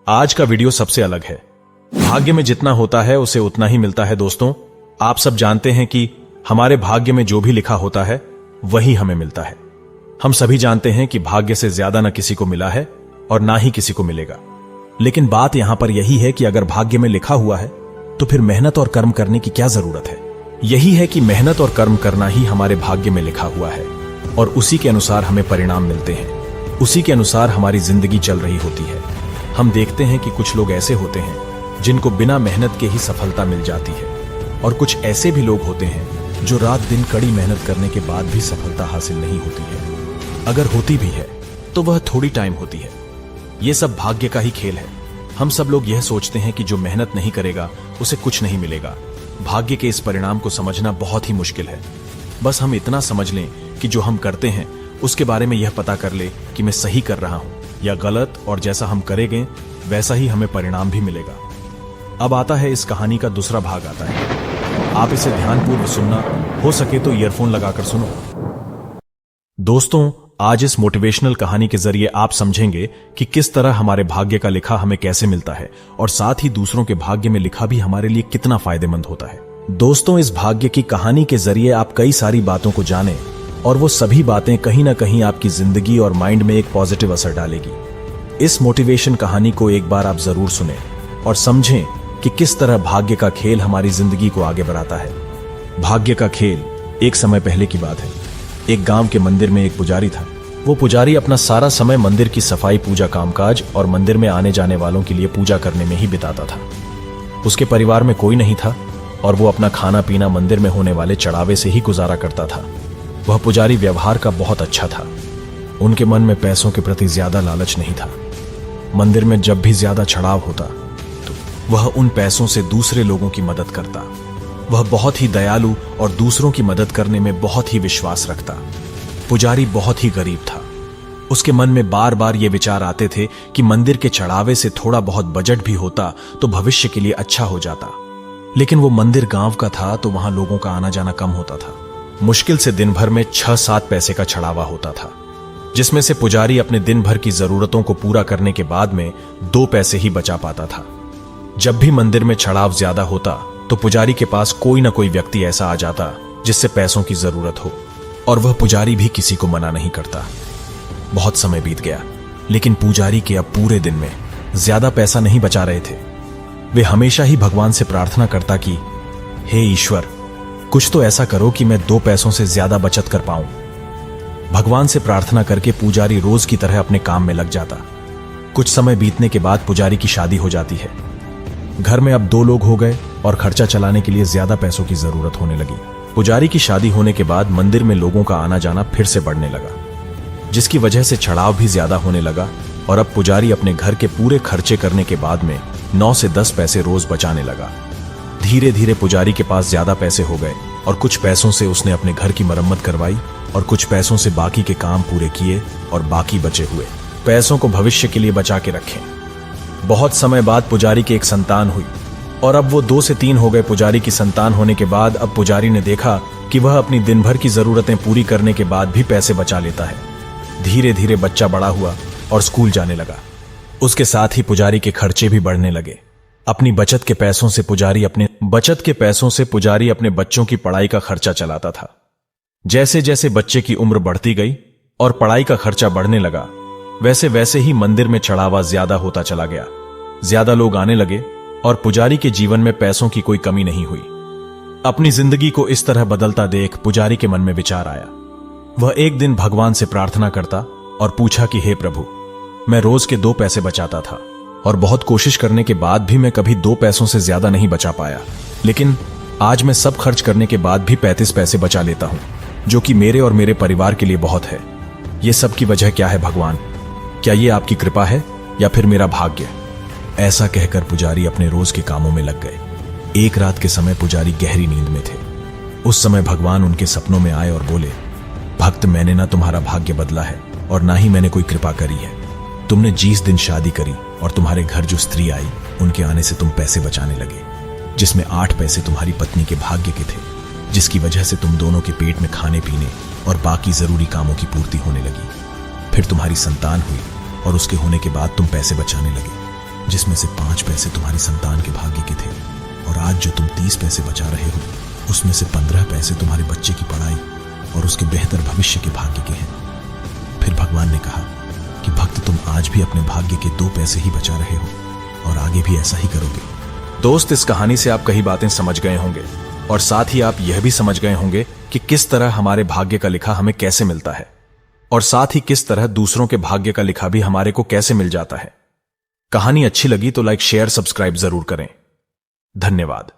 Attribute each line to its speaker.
Speaker 1: आज का वीडियो सबसे अलग है। भाग्य में जितना होता है उसे उतना ही मिलता है। दोस्तों, आप सब जानते हैं कि हमारे भाग्य में जो भी लिखा होता है वही हमें मिलता है। हम सभी जानते हैं कि भाग्य से ज्यादा ना किसी को मिला है और ना ही किसी को मिलेगा। लेकिन बात यहां पर यही है कि अगर भाग्य में लिखा हुआ है तो फिर मेहनत और कर्म करने की क्या जरूरत है। यही है कि मेहनत और कर्म करना ही हमारे भाग्य में लिखा हुआ है और उसी के अनुसार हमें परिणाम मिलते हैं। उसी के अनुसार हमारी जिंदगी चल रही होती है। हम देखते हैं कि कुछ लोग ऐसे होते हैं जिनको बिना मेहनत के ही सफलता मिल जाती है और कुछ ऐसे भी लोग होते हैं जो रात दिन कड़ी मेहनत करने के बाद भी सफलता हासिल नहीं होती है। अगर होती भी है तो वह थोड़ी टाइम होती है। यह सब भाग्य का ही खेल है। हम सब लोग यह सोचते हैं कि जो मेहनत नहीं करेगा उसे कुछ नहीं मिलेगा। भाग्य के इस परिणाम को समझना बहुत ही मुश्किल है। बस हम इतना समझ लें कि जो हम करते हैं उसके बारे में यह पता कर ले कि मैं सही कर रहा हूं या गलत, और जैसा हम करेंगे वैसा ही हमें परिणाम भी मिलेगा। अब आता है इस कहानी का दूसरा भाग आता है। आप इसे ध्यानपूर्वक सुनना, हो सके तो ईयरफोन लगाकर सुनो। दोस्तों, आज इस मोटिवेशनल कहानी के जरिए आप समझेंगे कि किस तरह हमारे भाग्य का लिखा हमें कैसे मिलता है और साथ ही दूसरों के भाग्य में लिखा भी हमारे लिए कितना फायदेमंद होता है। दोस्तों, इस भाग्य की कहानी के जरिए आप कई सारी बातों को जानें और वो सभी बातें कहीं ना कहीं आपकी जिंदगी और माइंड में एक पॉजिटिव असर डालेगी। इस मोटिवेशन कहानी को एक बार आप जरूर सुनें और समझें कि किस तरह भाग्य का खेल हमारी जिंदगी को आगे बढ़ाता है। भाग्य का खेल एक समय पहले की बात है। एक गांव के मंदिर में एक पुजारी था। वो पुजारी अपना सारा समय मंदिर की सफाई, पूजा, कामकाज और मंदिर में आने जाने वालों के लिए पूजा करने में ही बिताता था। उसके परिवार में कोई नहीं था और वो अपना खाना पीना मंदिर में होने वाले चढ़ावे से ही गुजारा करता था। वह पुजारी व्यवहार का बहुत अच्छा था। उनके मन में पैसों के प्रति ज्यादा लालच नहीं था। मंदिर में जब भी ज्यादा चढ़ाव होता तो वह उन पैसों से दूसरे लोगों की मदद करता। वह बहुत ही दयालु और दूसरों की मदद करने में बहुत ही विश्वास रखता। पुजारी बहुत ही गरीब था। उसके मन में बार बार ये विचार आते थे कि मंदिर के चढ़ावे से थोड़ा बहुत बजट भी होता तो भविष्य के लिए अच्छा हो जाता। लेकिन वो मंदिर गांव का था तो वहां लोगों का आना जाना कम होता था। मुश्किल से दिन भर में 6-7 पैसे का चढ़ावा होता था, जिसमें से पुजारी अपने दिन भर की जरूरतों को पूरा करने के बाद में 2 पैसे ही बचा पाता था। जब भी मंदिर में चढ़ाव ज्यादा होता तो पुजारी के पास कोई ना कोई व्यक्ति ऐसा आ जाता जिससे पैसों की जरूरत हो, और वह पुजारी भी किसी को मना नहीं करता। बहुत समय बीत गया, लेकिन पुजारी के अब पूरे दिन में ज्यादा पैसा नहीं बचा रहे थे। वे हमेशा ही भगवान से प्रार्थना करता कि हे ईश्वर, कुछ तो ऐसा करो कि मैं 2 पैसों से ज्यादा बचत कर पाऊं। भगवान से प्रार्थना करके पुजारी रोज की तरह अपने काम में लग जाता। कुछ समय बीतने के बाद पुजारी की शादी हो जाती है। घर में अब 2 लोग हो गए और खर्चा चलाने के लिए ज्यादा पैसों की जरूरत होने लगी। पुजारी की शादी होने के बाद मंदिर में लोगों का आना जाना फिर से बढ़ने लगा, जिसकी वजह से चढ़ाव भी ज्यादा होने लगा और अब पुजारी अपने घर के पूरे खर्चे करने के बाद में 9 से 10 पैसे रोज बचाने लगा। धीरे धीरे पुजारी के पास ज्यादा पैसे हो गए और कुछ पैसों से उसने अपने घर की मरम्मत करवाई और कुछ पैसों से बाकी के काम पूरे किए और बाकी बचे हुए पैसों को भविष्य के लिए बचा के रखे। बहुत समय बाद पुजारी की एक संतान हुई और अब वो 2 से 3 हो गए। पुजारी की संतान होने के बाद अब पुजारी ने देखा कि वह अपनी दिन भर की जरूरतें पूरी करने के बाद भी पैसे बचा लेता है। धीरे धीरे बच्चा बड़ा हुआ और स्कूल जाने लगा। उसके साथ ही पुजारी के खर्चे भी बढ़ने लगे। अपनी बचत के पैसों से पुजारी अपने बच्चों की पढ़ाई का खर्चा चलाता था। जैसे जैसे बच्चे की उम्र बढ़ती गई और पढ़ाई का खर्चा बढ़ने लगा, वैसे वैसे ही मंदिर में चढ़ावा ज्यादा होता चला गया। ज्यादा लोग आने लगे और पुजारी के जीवन में पैसों की कोई कमी नहीं हुई। अपनी जिंदगी को इस तरह बदलता देख पुजारी के मन में विचार आया। वह एक दिन भगवान से प्रार्थना करता और पूछा कि हे प्रभु, मैं रोज के 2 पैसे बचाता था और बहुत कोशिश करने के बाद भी मैं कभी 2 पैसों से ज्यादा नहीं बचा पाया, लेकिन आज मैं सब खर्च करने के बाद भी 35 पैसे बचा लेता हूं, जो कि मेरे और मेरे परिवार के लिए बहुत है। यह सब की वजह क्या है भगवान? क्या ये आपकी कृपा है या फिर मेरा भाग्य? ऐसा कहकर पुजारी अपने रोज के कामों में लग गए। एक रात के समय पुजारी गहरी नींद में थे। उस समय भगवान उनके सपनों में आए और बोले, भक्त, मैंने ना तुम्हारा भाग्य बदला है और ना ही मैंने कोई कृपा करी है। तुमने जिस दिन शादी करी और तुम्हारे घर जो स्त्री आई, उनके आने से तुम पैसे बचाने लगे, जिसमें 8 पैसे तुम्हारी पत्नी के भाग्य के थे, जिसकी वजह से तुम दोनों के पेट में खाने पीने और बाकी जरूरी कामों की पूर्ति होने लगी। फिर तुम्हारी संतान हुई और उसके होने के बाद तुम पैसे बचाने लगे,
Speaker 2: जिसमें से 5 पैसे तुम्हारी संतान के भाग्य के थे, और आज जो तुम 30 पैसे बचा रहे हो उसमें से 15 पैसे तुम्हारे बच्चे की पढ़ाई और उसके बेहतर भविष्य के भाग्य के हैं। फिर भगवान ने कहा कि भक्त, तुम आज भी अपने भाग्य के 2 पैसे ही बचा रहे हो और आगे भी ऐसा ही करोगे।
Speaker 1: दोस्त, इस कहानी से आप कई बातें समझ गए होंगे और साथ ही आप यह भी समझ गए होंगे कि किस तरह हमारे भाग्य का लिखा हमें कैसे मिलता है, और साथ ही किस तरह दूसरों के भाग्य का लिखा भी हमारे को कैसे मिल जाता है। कहानी अच्छी लगी तो लाइक, शेयर, सब्सक्राइब जरूर करें। धन्यवाद।